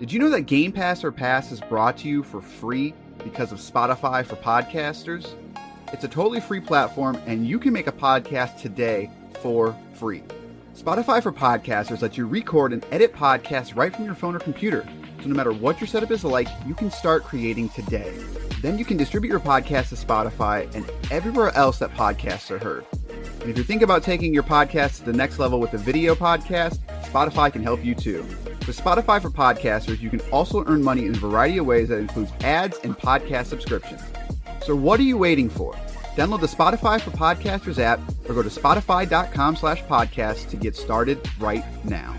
Did you know that Game Pass or Pass is brought to you for free because of Spotify for podcasters? It's a totally free platform, and you can make a podcast today for free. Spotify for podcasters lets you record and edit podcasts right from your phone or computer. So no matter what your setup is like, you can start creating today. Then you can distribute your podcast to Spotify and everywhere else that podcasts are heard. And if you think about taking your podcast to the next level with a video podcast, Spotify can help you too. With Spotify for podcasters, you can also earn money in a variety of ways that includes ads and podcast subscriptions. So what are you waiting for? Download the Spotify for Podcasters app or go to spotify.com/podcast to get started right now.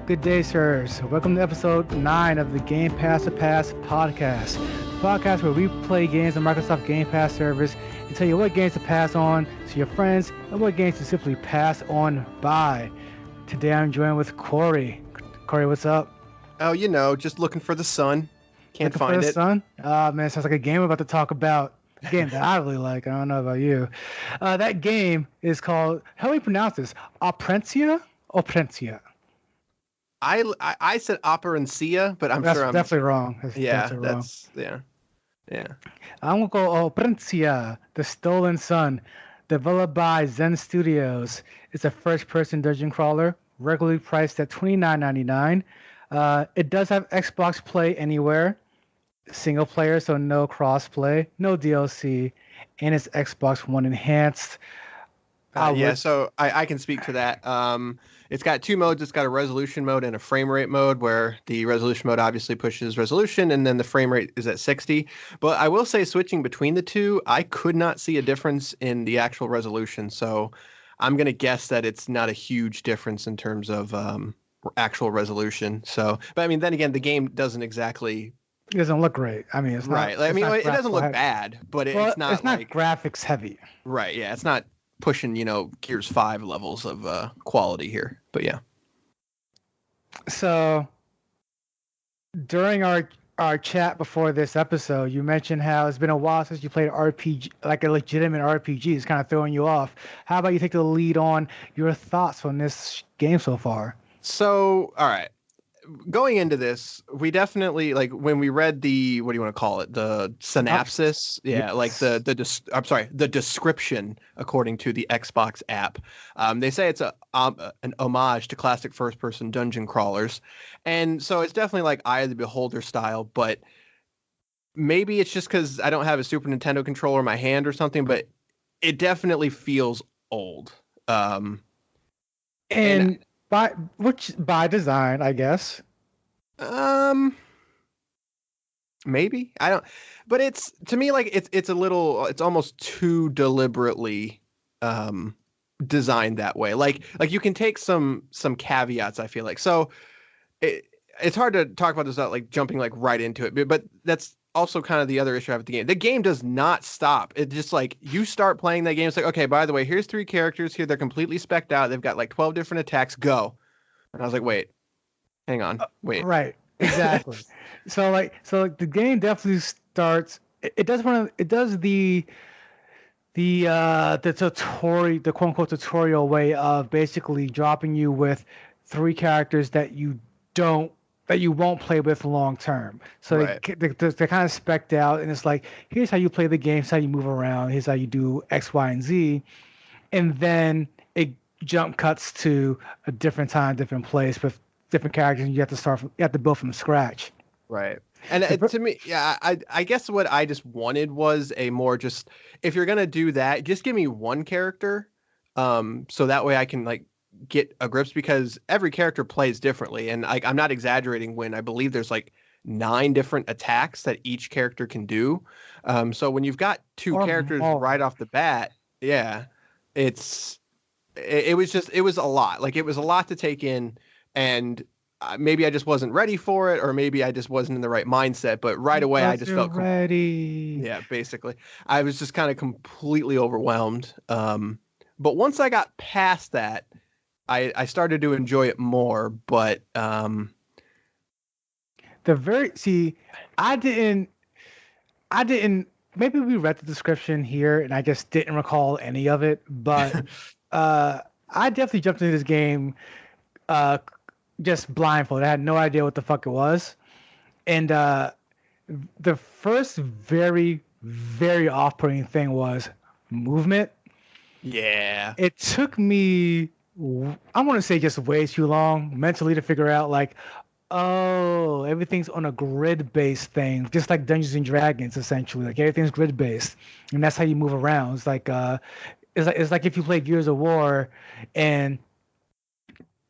Good day, sirs. Welcome to episode 9 of the Game Pass to Pass podcast. The podcast where we play games on Microsoft Game Pass service and tell you what games to pass on to your friends and what games to simply pass on by. Today I'm joined with Corey. Corey, what's up? Oh, just looking for the sun. Can't looking find for the it. Sun? Man, it sounds like a game we're about to talk about. A game that I really like. I don't know about you. That game is called, how do we pronounce this? Operencia? Operencia. I said Operencia, but I'm That's sure I'm definitely wrong. yeah. Definitely wrong. I'm gonna go Operencia, The Stolen Sun, developed by Zen Studios. It's a first-person dungeon crawler, regularly priced at $29.99. It does have Xbox Play Anywhere, single player, so no cross-play, no DLC, and it's Xbox One enhanced. So I can speak to that. It's got two modes. It's got a resolution mode and a frame rate mode, where the resolution mode obviously pushes resolution and then the frame rate is at 60. But I will say, switching between the two, I could not see a difference in the actual resolution. So I'm going to guess that it's not a huge difference in terms of actual resolution. So, but I mean, then again, the game doesn't exactly... It doesn't look great. I mean, it's right. not... It doesn't look bad, but it's not graphics heavy. Right, yeah. It's not pushing, Gears 5 levels of quality here. But yeah. So during our chat before this episode, you mentioned how it's been a while since you played an RPG, like a legitimate RPG. It's kind of throwing you off. How about you take the lead on your thoughts on this game so far? So, all right. Going into this, we definitely, like, when we read the, what do you want to call it? The synopsis. Yeah. Like the description, according to the Xbox app. They say it's an homage to classic first person dungeon crawlers. And so it's definitely like Eye of the Beholder style, but maybe it's just because I don't have a Super Nintendo controller in my hand or something, but it definitely feels old. By design, I guess. Maybe. I don't, but it's, to me, like, it's a little, it's almost too deliberately designed that way. Like you can take some caveats, I feel like. So it's hard to talk about this without like jumping like right into it, but that's also kind of the other issue I have with the game. The game does not stop. It's just like, you start playing that game, it's like, okay, by the way, here's 3 characters here. They're completely spec'd out. They've got like 12 different attacks. Go. And I was like, wait, hang on, wait. Right, exactly. So the game definitely starts. It does the tutorial, the quote unquote tutorial way of basically dropping you with 3 characters that you won't play with long term. So right. They're kind of spec'd out, and it's like, here's how you play the game, here's how you move around, here's how you do X, Y, and Z, and then it jump cuts to a different time, different place with different characters, and you have to build from scratch. Right. And to me, yeah, I guess what I just wanted was a more just, if you're gonna do that, just give me one character, so that way I can like get a grips, because every character plays differently, and I'm not exaggerating when I believe there's like 9 different attacks that each character can do. So when you've got 2 characters right off the bat, yeah, it was a lot. Like, it was a lot to take in, and maybe I just wasn't ready for it, or maybe I just wasn't in the right mindset. But right away, I just felt ready. Yeah, basically, I was just kind of completely overwhelmed. But once I got past that, I started to enjoy it more. But I didn't. Maybe we read the description here, and I just didn't recall any of it. But I definitely jumped into this game just blindfolded. I had no idea what the fuck it was. And the first very, very off-putting thing was movement. Yeah. It took me, I want to say, just way too long mentally to figure out, like, oh, everything's on a grid-based thing, just like Dungeons and Dragons, essentially. Like, everything's grid-based, and that's how you move around. It's like if you play Gears of War, and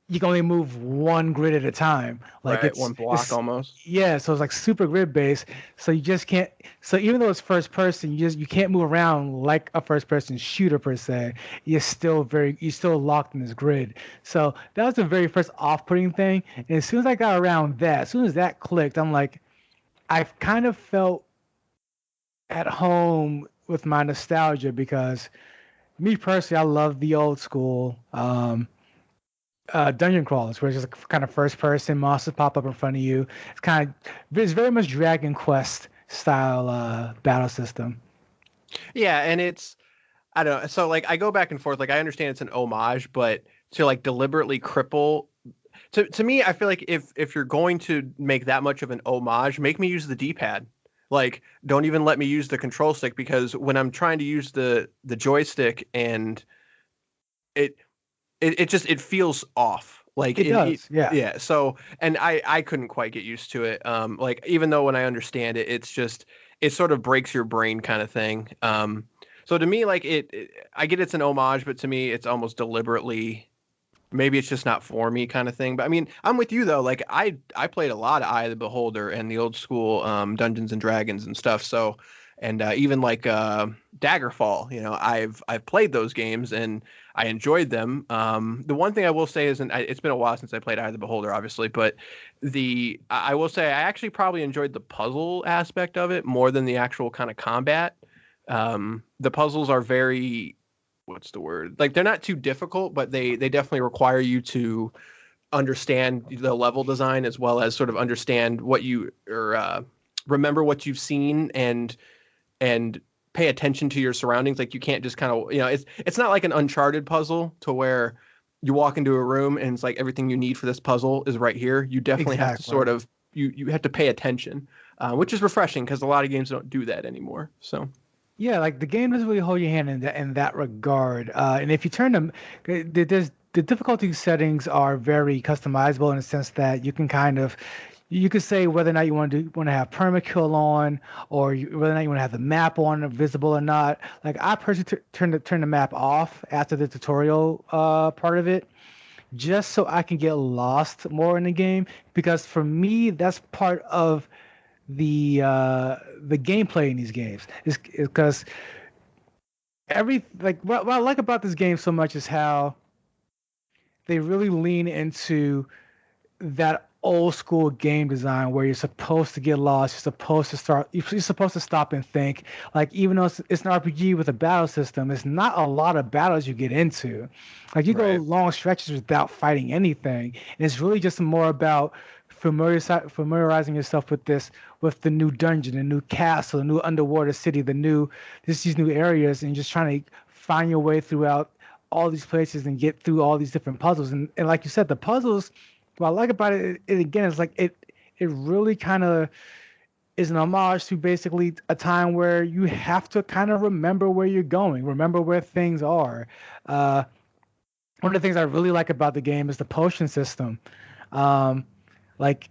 you can only move one grid at a time. Like, right, one block almost. Yeah, so it's like super grid based. So you just can't. So even though it's first person, you can't move around like a first person shooter per se. You're still locked in this grid. So that was the very first off putting thing. And as soon as I got around that, as soon as that clicked, I'm like, I've kind of felt at home with my nostalgia, because me personally, I love the old school dungeon crawlers, where it's just kind of first person, monsters pop up in front of you. It's very much Dragon Quest style battle system. Yeah, and I don't know. So, like, I go back and forth. Like, I understand it's an homage, but to, like, deliberately cripple, to me, I feel like if you're going to make that much of an homage, make me use the D-pad. Like, don't even let me use the control stick, because when I'm trying to use the joystick, and it feels off. Like, it does. Yeah. So, and I couldn't quite get used to it. Like, even though when I understand it, it sort of breaks your brain kind of thing. So to me, like, I get it's an homage, but to me, it's almost deliberately, maybe it's just not for me kind of thing. But I mean, I'm with you though. Like, I played a lot of Eye of the Beholder and the old school Dungeons and Dragons and stuff. So, and even like Daggerfall, I've played those games and I enjoyed them. The one thing I will say is, and it's been a while since I played Eye of the Beholder, obviously, but I will say I actually probably enjoyed the puzzle aspect of it more than the actual kind of combat. The puzzles are very, what's the word? Like, they're not too difficult, but they definitely require you to understand the level design, as well as sort of understand remember what you've seen and pay attention to your surroundings. Like, you can't just kind of, it's not like an Uncharted puzzle to where you walk into a room and it's like everything you need for this puzzle is right here. You definitely have to sort of, you have to pay attention, which is refreshing, because a lot of games don't do that anymore. So. Yeah, like, the game doesn't really hold your hand in that regard. And if you turn them, the difficulty settings are very customizable, in the sense that you could say whether or not you want to have permakill on, or whether or not you want to have the map on, or visible or not. Like, I personally turn the map off after the tutorial part of it, just so I can get lost more in the game, because for me, that's part of the gameplay in these games, is because what I like about this game so much is how they really lean into that old school game design, where you're supposed to get lost, you're supposed to stop and think. Like, even though it's an RPG with a battle system, it's not a lot of battles you get into. Like, you go long stretches without fighting anything, and it's really just more about familiarizing yourself with the new dungeon, the new castle, the new underwater city, these new areas, and just trying to find your way throughout all these places and get through all these different puzzles. And like you said, the puzzles, what I like about it again, is like it really kind of is an homage to basically a time where you have to kind of remember where you're going, remember where things are. One of the things I really like about the game is the potion system. Like,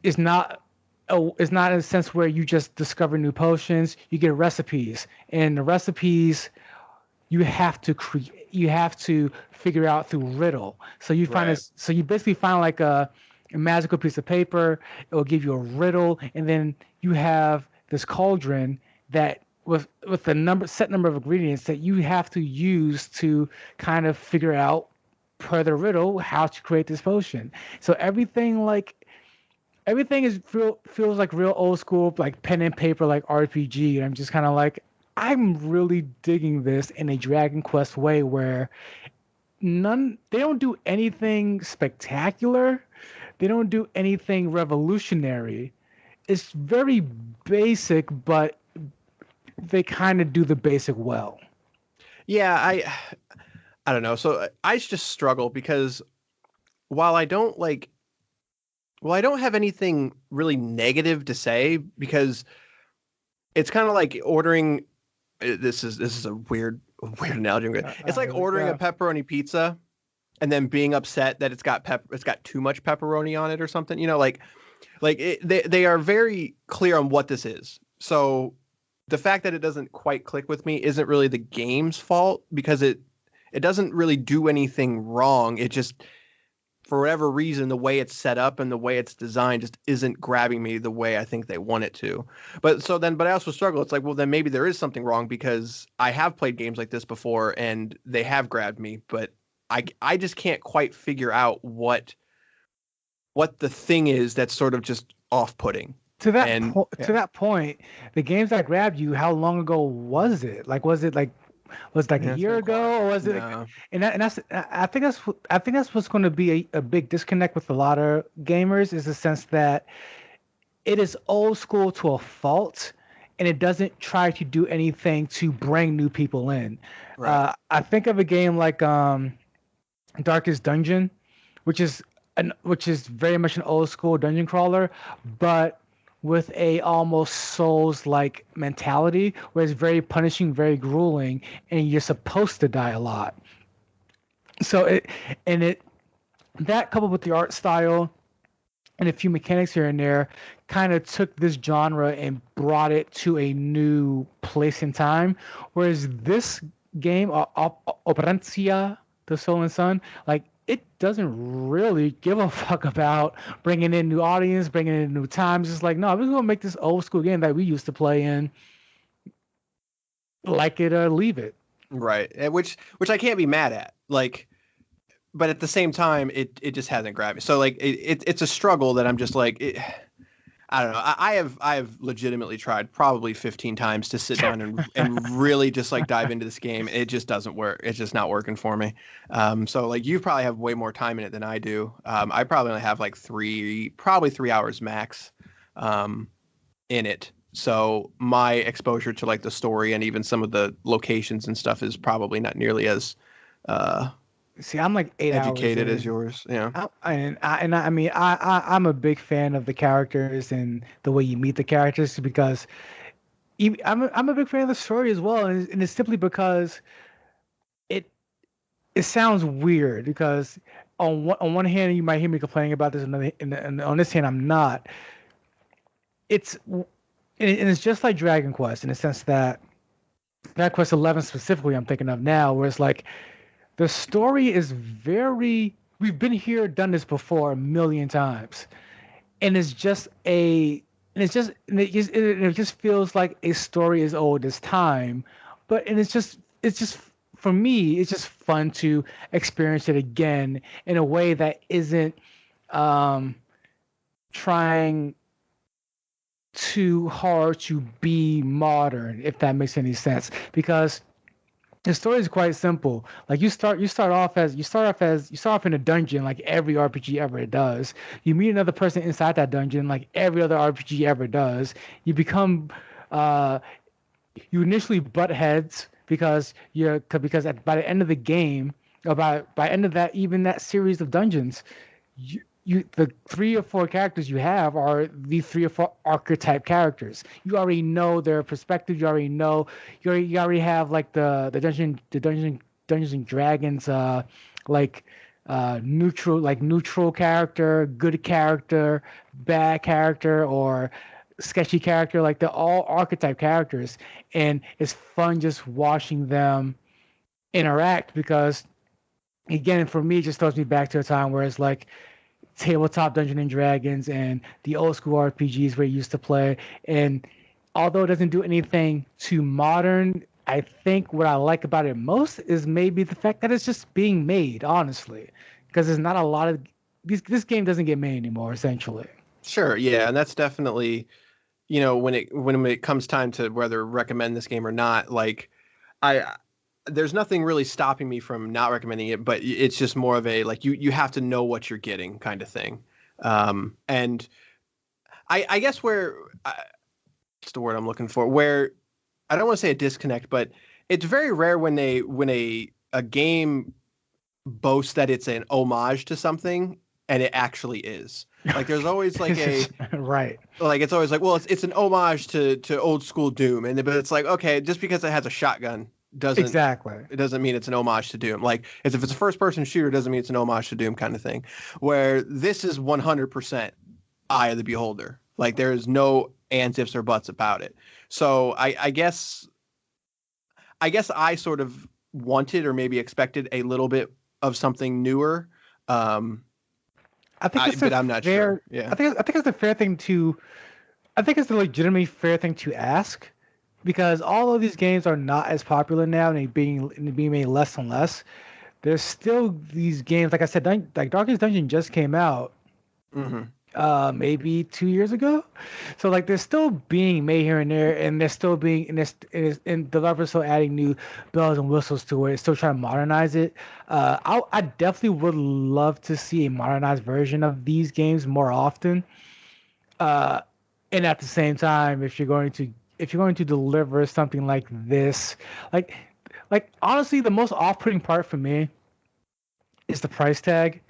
it's not in a sense where you just discover new potions. You get recipes, and the recipes you have to figure out through riddle. So you find so you basically find like a magical piece of paper. It will give you a riddle, and then you have this cauldron that with the set number of ingredients that you have to use to kind of figure out per the riddle how to create this potion. So everything feels like real old school, like pen and paper, like RPG. And I'm just kind of like, I'm really digging this in a Dragon Quest way where they don't do anything spectacular. They don't do anything revolutionary. It's very basic, but they kind of do the basic well. Yeah, I don't know. So I just struggle because while I don't have anything really negative to say, because it's kind of like ordering. This is a weird analogy. It's like ordering a pepperoni pizza and then being upset that it's got too much pepperoni on it or something. They are very clear on what this is. So the fact that it doesn't quite click with me isn't really the game's fault, because it doesn't really do anything wrong. It just, for whatever reason, the way it's set up and the way it's designed just isn't grabbing me the way I think they want it to. But I also struggle. It's like, well, then maybe there is something wrong, because I have played games like this before and they have grabbed me, but I just can't quite figure out what the thing is that's sort of just off-putting. To that point, the games that grabbed you, how long ago was it? Like, was it like a year ago, or was it? No. I think that's what's going to be a big disconnect with a lot of gamers, is the sense that it is old school to a fault, and it doesn't try to do anything to bring new people in. Right. I think of a game like Darkest Dungeon, which is very much an old school dungeon crawler, but with a almost Souls-like mentality, where it's very punishing, very grueling, and you're supposed to die a lot. So that coupled with the art style and a few mechanics here and there kind of took this genre and brought it to a new place in time. Whereas this game, Operencia, The Soul and Sun, like, it doesn't really give a fuck about bringing in new audience, bringing in new times. It's like, no, we're going to make this old school game that we used to play in, like it or leave it. Right. Which I can't be mad at. Like, but at the same time, it just hasn't grabbed me. So like, it's a struggle that I'm just like, I don't know. I have legitimately tried probably 15 times to sit down and really just like dive into this game. It just doesn't work. It's just not working for me. So like, you probably have way more time in it than I do. I probably only have like 3 hours max in it. So my exposure to like the story and even some of the locations and stuff is probably not nearly as See, I'm like 8 educated hours as yours. Yeah. I'm a big fan of the characters and the way you meet the characters, because I'm a big fan of the story as well, and it's simply because it sounds weird, because on one hand you might hear me complaining about this, and on this hand I'm not. It's just like Dragon Quest, in the sense that Dragon Quest 11 specifically I'm thinking of now, where it's like, the story is we've been here, done this before a million times. And it just feels like a story as old as time. It's just, for me, it's just fun to experience it again in a way that isn't trying too hard to be modern, if that makes any sense. Because the story is quite simple. Like, you start off in a dungeon, like every RPG ever does. You meet another person inside that dungeon, like every other RPG ever does. You become, you initially butt heads because by the end of the game, or by the end of that series of dungeons, the 3 or 4 characters you have are the 3 or 4 archetype characters. You already know their perspective. You already have like the Dungeons and Dragons neutral character, good character, bad character, or sketchy character. Like, they're all archetype characters, and it's fun just watching them interact, because, again, for me, it just throws me back to a time where it's like, tabletop Dungeons and Dragons and the old school RPGs we used to play. And although it doesn't do anything too modern, I think what I like about it most is maybe the fact that it's just being made, honestly, because there's not a lot of this game doesn't get made anymore, essentially. Sure, yeah, and that's definitely, when it comes time to whether recommend this game or not, like I there's nothing really stopping me from not recommending it, but it's just more of a like you have to know what you're getting kind of thing. And I guess what's the word I'm looking for? Where I don't want to say a disconnect, but it's very rare when a game boasts that it's an homage to something and it actually is. Like there's always like right. Like it's always like, well, it's an homage to old school Doom, but it's like, okay, just because it has a shotgun it doesn't mean it's an homage to Doom. Like if it's a first person shooter, it doesn't mean it's an homage to Doom kind of thing. Where this is 100% eye of the beholder. Like there is no ands, ifs, or buts about it. So I guess I sort of wanted or maybe expected a little bit of something newer. But I'm not sure. Yeah. I think it's a fair thing to. I think it's a legitimately fair thing to ask, because all of these games are not as popular now, and they're being made less and less. There's still these games, like I said, like Darkest Dungeon just came out. Mm-hmm. Maybe 2 years ago. So like they're still being made here and there, and they're still being and developers still adding new bells and whistles to it, still trying to modernize it. I definitely would love to see a modernized version of these games more often. And at the same time, if you're going to deliver something like this, like honestly, the most off-putting part for me is the price tag.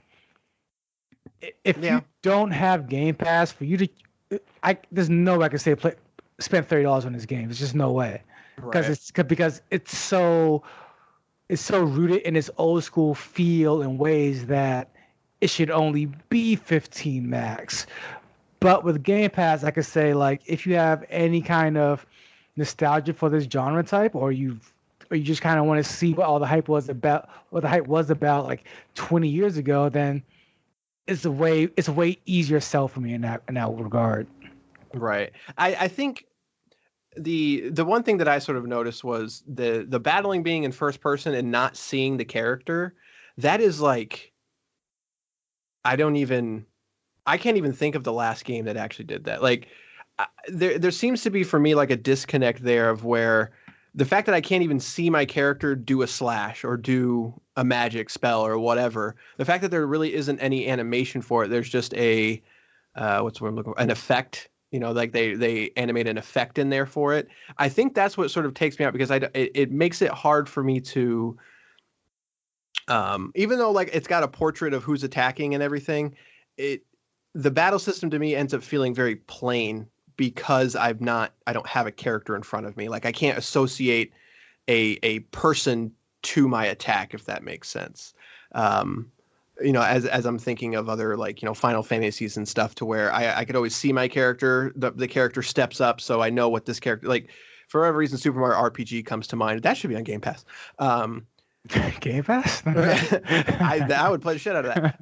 If you don't have Game Pass, for you to, there's no way I can say spend $30 on this game. There's just no way, because it's so rooted in its old school feel in ways that it should only be 15 max. But with Game Pass, I could say, like, if you have any kind of nostalgia for this genre type, or you just kind of want to see what all the hype was about, like 20 years ago, then it's a way easier sell for me in that regard. Right. I think the one thing that I sort of noticed was the battling being in first person and not seeing the character. That is like, I can't even think of the last game that actually did that. Like there seems to be for me like a disconnect there of where the fact that I can't even see my character do a slash or do a magic spell or whatever, the fact that there really isn't any animation for it, there's just a what's the word I'm looking for? An effect, like they animate an effect in there for it. I think that's what sort of takes me out, because it makes it hard for me to, even though like it's got a portrait of who's attacking and everything, the battle system to me ends up feeling very plain, because I don't have a character in front of me. Like I can't associate a person to my attack, if that makes sense. As I'm thinking of other, like, Final Fantasies and stuff, to where I could always see my character, the character steps up, so I know what this character, like, for whatever reason, Super Mario RPG comes to mind. That should be on Game Pass. Game Pass? I would play the shit out of that.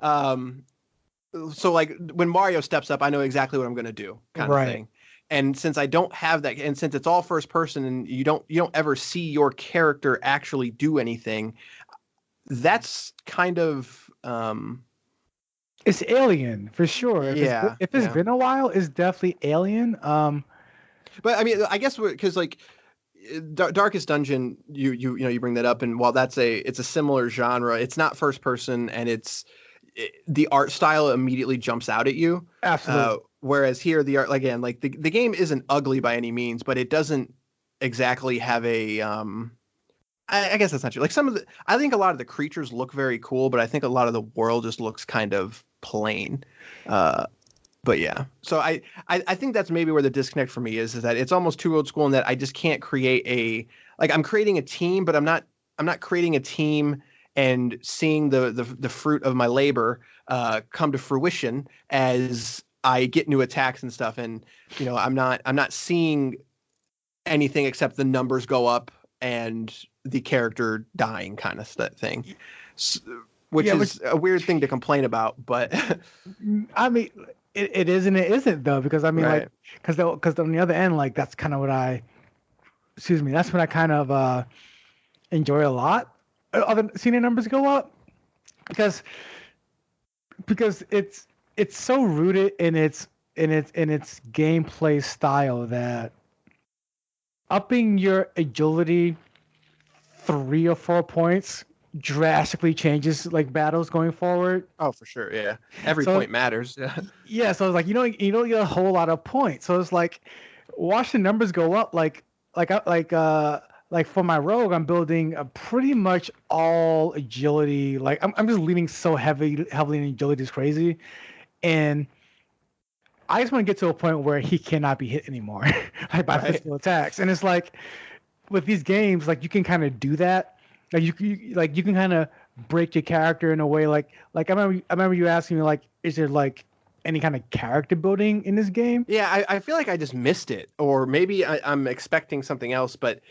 So like when Mario steps up, I know exactly what I'm going to do, kind of thing. And since I don't have that, and since it's all first person and you don't ever see your character actually do anything, that's kind of it's alien for sure. If it's been a while, it's definitely alien. But I mean, I guess because like Darkest Dungeon, you bring that up, and while it's a similar genre, it's not first person, and the art style immediately jumps out at you. Absolutely. Whereas here, the art, again, like the game isn't ugly by any means, but it doesn't exactly have a. I guess that's not true. Like I think a lot of the creatures look very cool, but I think a lot of the world just looks kind of plain. But yeah, so I think that's maybe where the disconnect for me is that it's almost too old school, in that I just can't create I'm creating a team, but I'm not creating a team and seeing the fruit of my labor come to fruition as I get new attacks and stuff. And I'm not seeing anything except the numbers go up and the character dying kind of thing. which is a weird thing to complain about, but I mean, it is and it isn't though, because I mean, right. because on the other end, like that's kind of what that's what I kind of enjoy a lot. Other seeing the numbers go up because it's so rooted in its gameplay style that upping your agility 3 or 4 points drastically changes like battles going forward. Oh, for sure, yeah. Every point matters. Yeah. Yeah, so it's like you don't get a whole lot of points. So it's like watch the numbers go up. Like for my rogue, I'm building a pretty much all agility. Like I'm just leaning so heavily in agility is crazy, and I just want to get to a point where he cannot be hit anymore, like by physical attacks. And it's like with these games, like you can kind of do that. Like you can kind of break your character in a way. Like I remember you asking me like, is there like any kind of character building in this game? Yeah, I feel like I just missed it, or maybe I'm expecting something else, but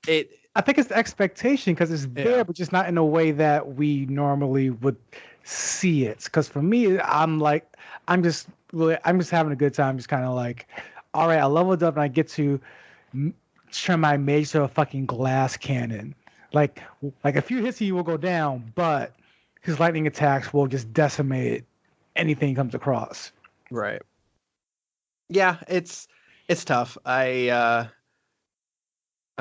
I think it's the expectation because it's there, but just not in a way that we normally would see it. Because for me, I'm just having a good time, just kind of like, all right, I leveled up and I get to turn my mage to a fucking glass cannon. Like a few hits he will go down, but his lightning attacks will just decimate anything he comes across. Right. Yeah, it's tough. I'm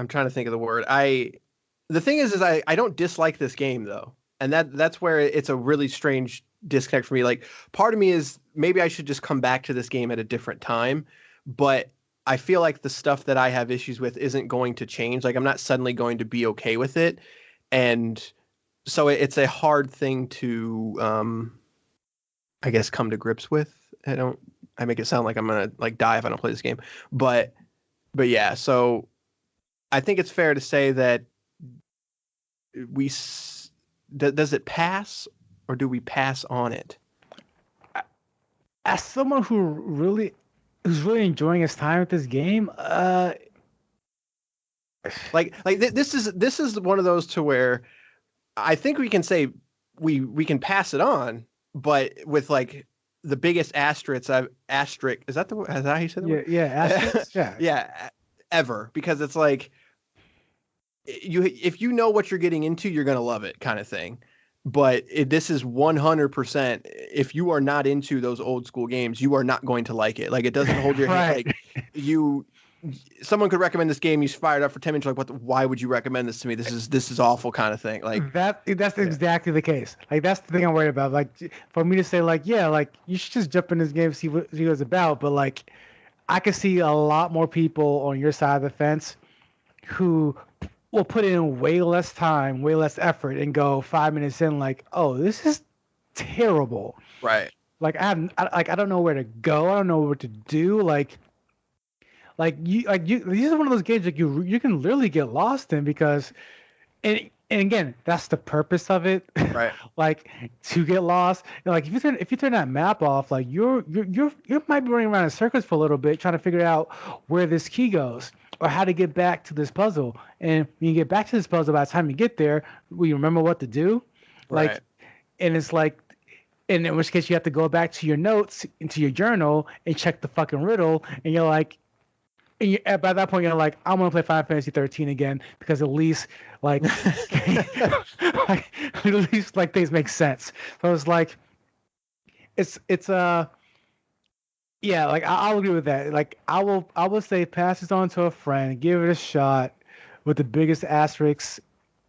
trying to think of the word. The thing is I don't dislike this game though. And that's where it's a really strange disconnect for me. Like part of me is maybe I should just come back to this game at a different time, but I feel like the stuff that I have issues with isn't going to change. Like I'm not suddenly going to be okay with it. And so it's a hard thing to I guess come to grips with. I make it sound like I'm going to like die if I don't play this game. But yeah, so I think it's fair to say that does it pass or do we pass on it? As someone who's really enjoying his time with this game, this is one of those to where I think we can say we can pass it on, but with like the biggest asterisk. Is that how you said it? Yeah, asterisk. Yeah, yeah, ever, because it's like if you know what you're getting into, you're gonna love it, kind of thing. But this is 100%. If you are not into those old school games, you are not going to like it. Like it doesn't hold your hand. Like someone could recommend this game. You fired up for 10 minutes. Like why would you recommend this to me? This is awful, kind of thing. Like that's exactly the case. Like that's the thing I'm worried about. Like for me to say like, yeah, like you should just jump in this game, see what it's about. But like, I could see a lot more people on your side of the fence who will put in way less time, way less effort, and go 5 minutes in like, oh, this is terrible. Right. Like I don't know where to go. I don't know what to do. Like these are one of those games like you can literally get lost in because, and again, that's the purpose of it. Right. Like to get lost. And like if you turn that map off, like you might be running around in circles for a little bit trying to figure out where this key goes or how to get back to this puzzle. And when you get back to this puzzle, by the time you get there, will you remember what to do? Right. Like, and it's like, and in which case you have to go back to your notes, into your journal, and check the fucking riddle. And you're like, by that point, you're like, I want to play Final Fantasy 13 again because at least like, at least like things make sense. So it's like, yeah, like I'll agree with that. Like I will say pass this on to a friend, give it a shot with the biggest asterisks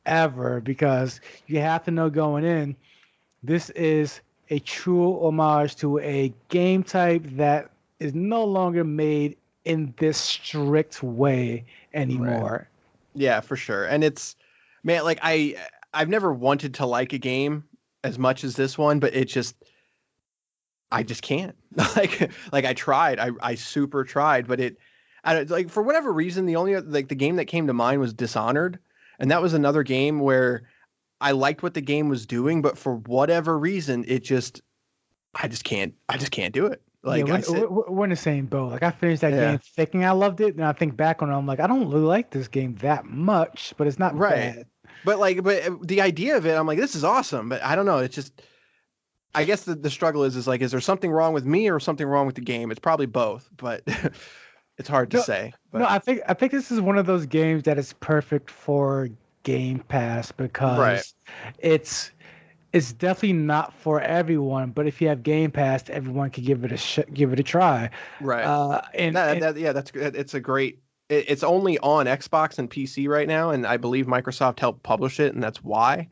ever because you have to know going in, this is a true homage to a game type that is no longer made in this strict way anymore. Right. Yeah, for sure. And it's, man, like I've never wanted to like a game as much as this one, but I just can't. like I tried. I super tried, but like for whatever reason, the only like the game that came to mind was Dishonored, and that was another game where I liked what the game was doing, but for whatever reason, I just can't do it. Like yeah, we're in the same boat. Like I finished that game thinking I loved it, and I think back on it, I'm like, I don't really like this game that much, but it's not right. bad. But the idea of it, I'm like, this is awesome. But I don't know. It's just, I guess the struggle is like, is there something wrong with me or something wrong with the game? It's probably both, but it's hard to say. But no, I think this is one of those games that is perfect for Game Pass because it's definitely not for everyone. But if you have Game Pass, everyone can give it a try. Right. It's a great. It's only on Xbox and PC right now, and I believe Microsoft helped publish it, and that's why.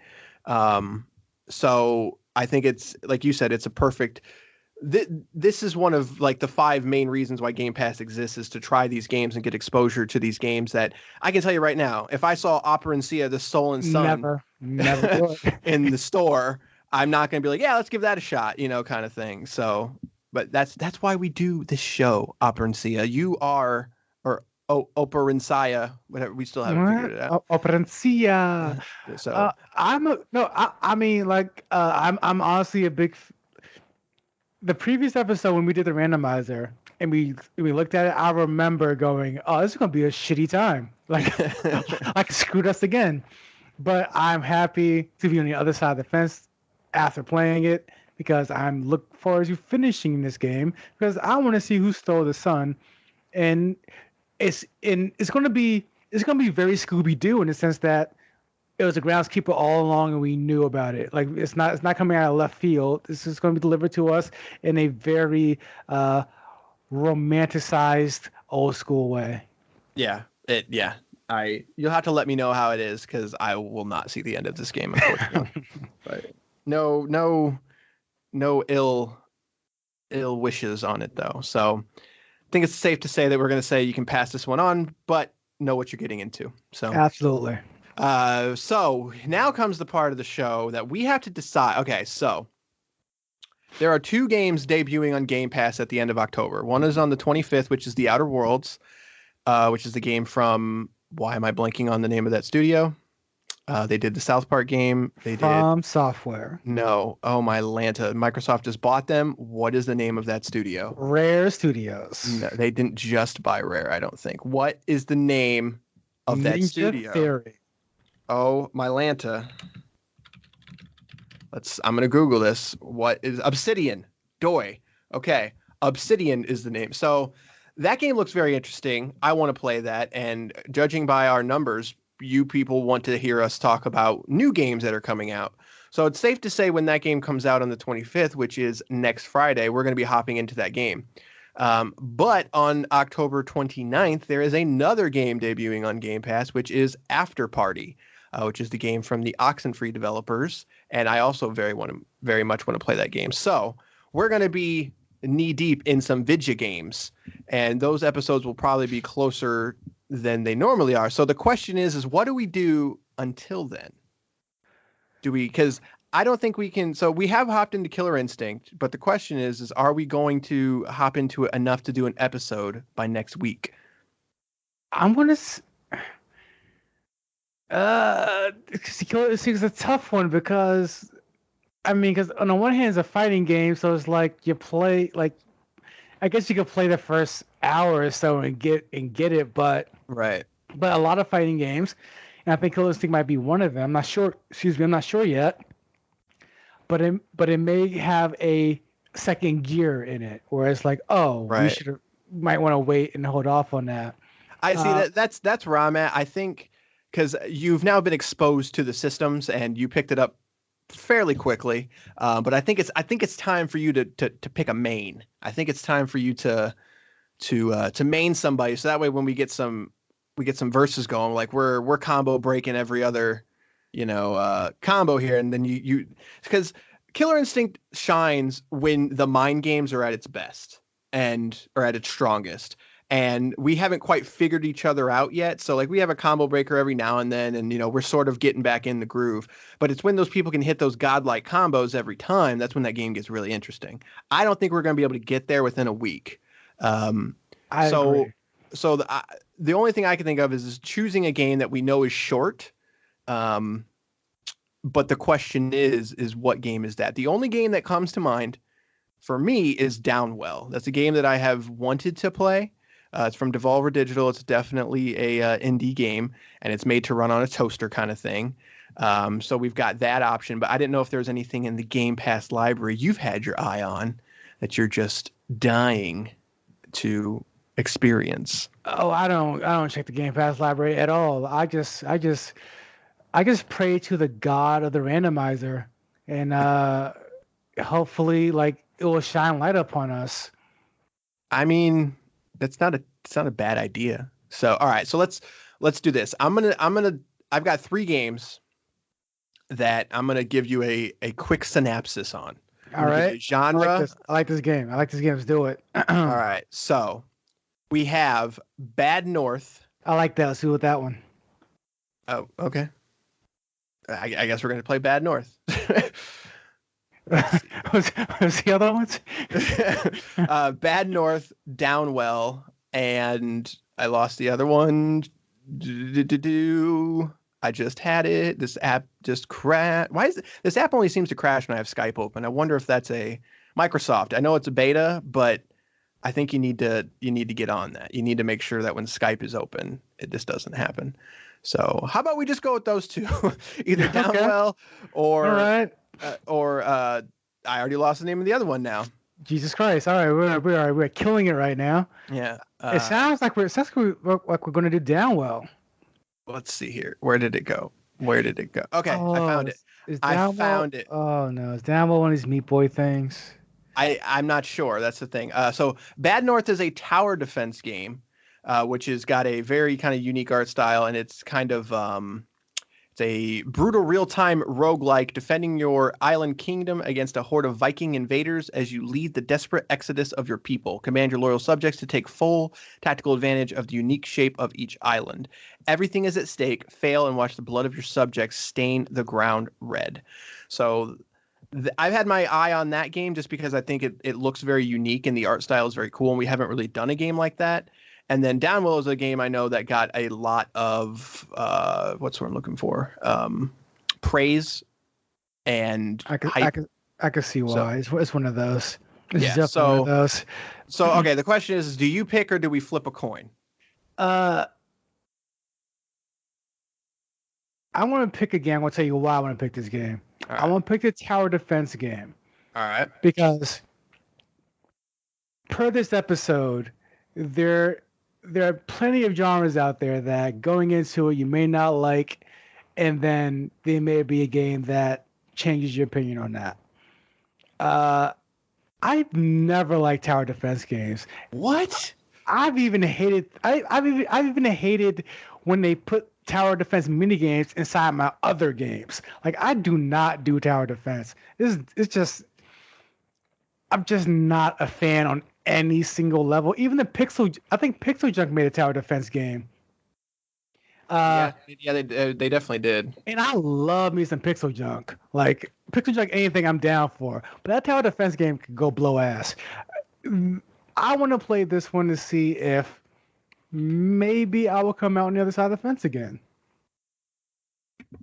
So I think it's like you said, it's a perfect. This is one of like the 5 main reasons why Game Pass exists, is to try these games and get exposure to these games that I can tell you right now, if I saw Operencia, the Soul and Sun never in the store, I'm not going to be like, yeah, let's give that a shot, kind of thing. So, but that's why we do this show, Operencia. You are, or Operencia, whatever. We still haven't figured it out. Operencia. So I mean, like, I'm honestly a big. The previous episode when we did the randomizer and we looked at it, I remember going, "Oh, this is gonna be a shitty time. Like, like screwed us again." But I'm happy to be on the other side of the fence after playing it because I'm looking forward to finishing this game because I want to see who stole the sun, and it's gonna be very Scooby Doo in the sense that it was a groundskeeper all along, and we knew about it. Like it's not coming out of left field. This is going to be delivered to us in a very romanticized, old school way. Yeah, you'll have to let me know how it is because I will not see the end of this game, unfortunately. But no ill wishes on it though. So I think it's safe to say that we're going to say you can pass this one on, but know what you're getting into. So absolutely. So now comes the part of the show that we have to decide. Okay, so there are 2 games debuting on Game Pass at the end of October. One is on the 25th, which is The Outer Worlds, which is the game from, why am I blanking on the name of that studio? They did the South Park game. From Software. No. Oh, my Lanta. Microsoft just bought them. What is the name of that studio? Rare Studios. No, they didn't just buy Rare, I don't think. What is the name of that Ninja studio? Theory. Oh, my Lanta. I'm going to Google this. What is Obsidian? Doi. Okay. Obsidian is the name. So that game looks very interesting. I want to play that. And judging by our numbers, you people want to hear us talk about new games that are coming out. So it's safe to say when that game comes out on the 25th, which is next Friday, we're going to be hopping into that game. But on October 29th, there is another game debuting on Game Pass, which is After Party. Which is the game from the Oxenfree developers, and I also very much want to play that game. So we're going to be knee deep in some Vidya games, and those episodes will probably be closer than they normally are. So the question is what do we do until then? Because I don't think we can. So we have hopped into Killer Instinct, but the question is are we going to hop into it enough to do an episode by next week? I'm going to. It's a tough one because on the one hand it's a fighting game, so it's like you play I guess you could play the first hour or so and get it, but right. But a lot of fighting games, and I think Killer Instinct might be one of them. I'm not sure. I'm not sure yet. But it may have a second gear in it, where it's like, we might want to wait and hold off on that. I see that's where I'm at. I think. Because you've now been exposed to the systems and you picked it up fairly quickly, but I think it's time for you to pick a main. I think it's time for you to main somebody, so that way when we get some verses going, like we're combo breaking every other combo here, and then you because Killer Instinct shines when the mind games are at its best or at its strongest. And we haven't quite figured each other out yet. So like we have a combo breaker every now and then, and we're sort of getting back in the groove. But it's when those people can hit those godlike combos every time, that's when that game gets really interesting. I don't think we're going to be able to get there within a week. I agree. So the only thing I can think of is choosing a game that we know is short. But the question is what game is that? The only game that comes to mind for me is Downwell. That's a game that I have wanted to play. It's from Devolver Digital. It's definitely a indie game, and it's made to run on a toaster kind of thing. So we've got that option, but I didn't know if there was anything in the Game Pass library you've had your eye on that you're just dying to experience. Oh, I don't check the Game Pass library at all. I just pray to the god of the randomizer, and hopefully, like, it will shine light upon us. I mean, it's not a bad idea. So, all right, so let's do this. I've got 3 games that I'm gonna give you a quick synopsis on. All right, genre. I like this game. Let's do it. All right, so we have Bad North. I like that. Let's do with that one. Oh, okay. I guess we're gonna play Bad North. What's the other ones? Bad North, Downwell, and I lost the other one. I just had it. This app just crashed. Why is this app only seems to crash when I have Skype open? I wonder if that's a Microsoft. I know it's a beta, but I think you need to get on that. You need to make sure that when Skype is open, it just doesn't happen. So how about we just go with those 2, either Downwell or all right. I already lost the name of the other one now. Jesus Christ! All right, we're killing it right now. Yeah. It sounds like we're going to do Downwell. Let's see here. Where did it go? Okay, I found it. I found it. Oh no, is Downwell one of these Meat Boy things? I'm not sure. That's the thing. So Bad North is a tower defense game, which has got a very kind of unique art style, and it's kind of it's a brutal real-time roguelike defending your island kingdom against a horde of Viking invaders as you lead the desperate exodus of your people. Command your loyal subjects to take full tactical advantage of the unique shape of each island. Everything is at stake. Fail and watch the blood of your subjects stain the ground red. So I've had my eye on that game just because I think it looks very unique and the art style is very cool, and we haven't really done a game like that. And then Downwell is a game I know that got a lot of what's what I'm looking for, praise and hype. I can see why. So, it's one of those. One of those. So okay, the question is, do you pick or do we flip a coin? I want to pick again. I'm going to tell you why I want to pick this game. Right. I want to pick the tower defense game. All right. Because per this episode, there are plenty of genres out there that going into it you may not like, and then there may be a game that changes your opinion on that. I've never liked tower defense games. What? I've even hated when they put tower defense mini games inside my other games. Like, I do not do tower defense. I'm just not a fan on any single level. Even I think Pixel Junk made a tower defense game. They definitely did. And I love me some Pixel Junk. Like, Pixel Junk, anything I'm down for. But that tower defense game could go blow ass. I want to play this one to see if maybe I will come out on the other side of the fence again.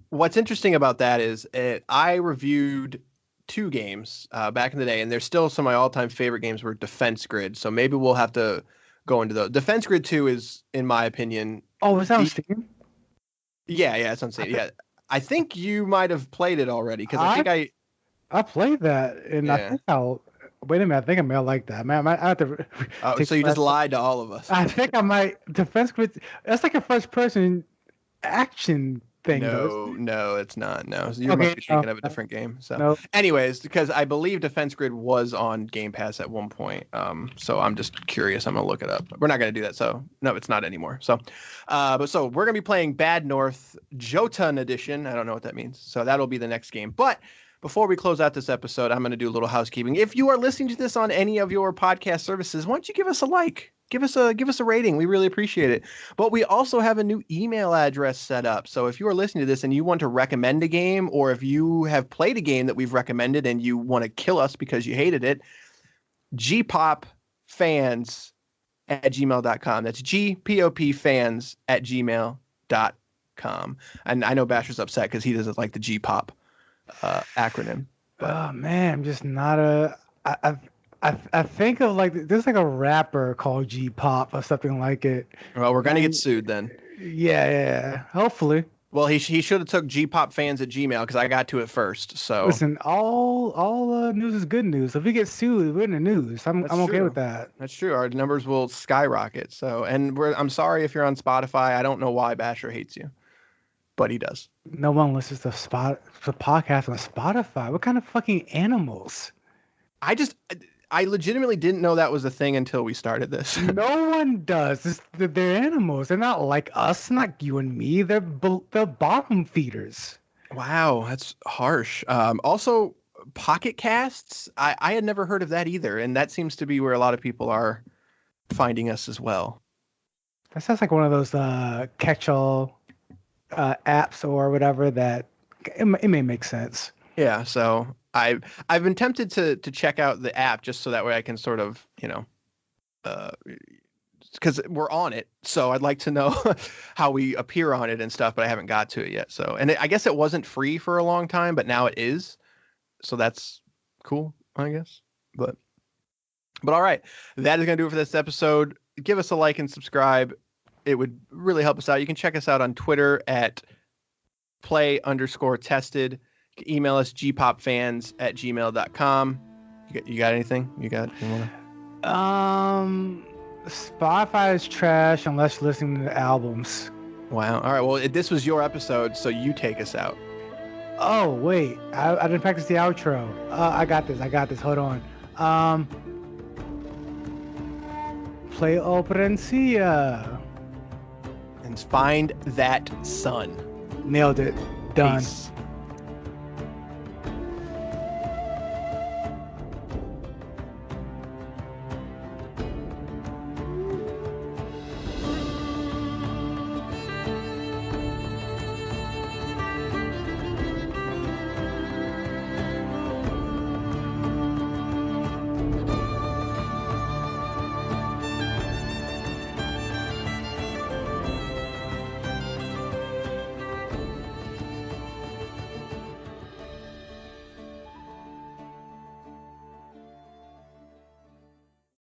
What's interesting about that is I reviewed 2 games back in the day, and there's still some of my all-time favorite games were Defense Grid. So maybe we'll have to go into those. Defense Grid 2 is, in my opinion... Oh, is that on Steam? Yeah, it's on Steam. Yeah, I think you might have played it already, because I think I played that, and yeah. I think wait a minute, I think I may like that. Man, I have to. So you just lied to all of us. I think I might. Defense Grid. That's like a first-person action thing. No, it's not. No, you must be thinking of a different game. So, anyways, because I believe Defense Grid was on Game Pass at one point. So I'm just curious. I'm gonna look it up. We're not gonna do that. So no, it's not anymore. So, so we're gonna be playing Bad North Jotun Edition. I don't know what that means. So that'll be the next game. But before we close out this episode, I'm going to do a little housekeeping. If you are listening to this on any of your podcast services, why don't you give us a like? Give us a rating. We really appreciate it. But we also have a new email address set up. So if you are listening to this and you want to recommend a game, or if you have played a game that we've recommended and you want to kill us because you hated it, gpopfans@gmail.com. That's gpopfans@gmail.com. And I know Basher's upset because he doesn't like the G-pop acronym. But. Oh man, I'm just not I think of like there's like a rapper called G Pop or something like it. Well, we're gonna get sued then. Yeah. Hopefully. Well, he should have took gpopfans at Gmail because I got to it first. So Listen, all news is good news. If we get sued, we're in the news. I'm okay true. with that. That's true. Our numbers will skyrocket. So, and I'm sorry if you're on Spotify. I don't know why Basher hates you, but he does. No one listens to podcast on Spotify. What kind of fucking animals? I legitimately didn't know that was a thing until we started this. No one does. They're animals. They're not like us. Not you and me. They're bottom feeders. Wow, that's harsh. Also, Pocket Casts. I had never heard of that either, and that seems to be where a lot of people are finding us as well. That sounds like one of those catch-all apps or whatever that it may make sense. Yeah, so I've been tempted to check out the app just so that way I can sort of, because we're on it, so I'd like to know how we appear on it and stuff, but I haven't got to it yet. So, and I guess it wasn't free for a long time, but now it is, so that's cool, I guess. But all right, that is gonna do it for this episode. Give us a like and subscribe. It would really help us out. You can check us out on Twitter at play_tested. You can email us gpopfans@gmail.com. You got anything? You got anything? Spotify is trash unless you're listening to the albums. Wow. All right. Well, this was your episode, so you take us out. Oh wait, I didn't practice the outro. I got this. Hold on. Play Operencia. And find that sun. Nailed it. Done. Peace.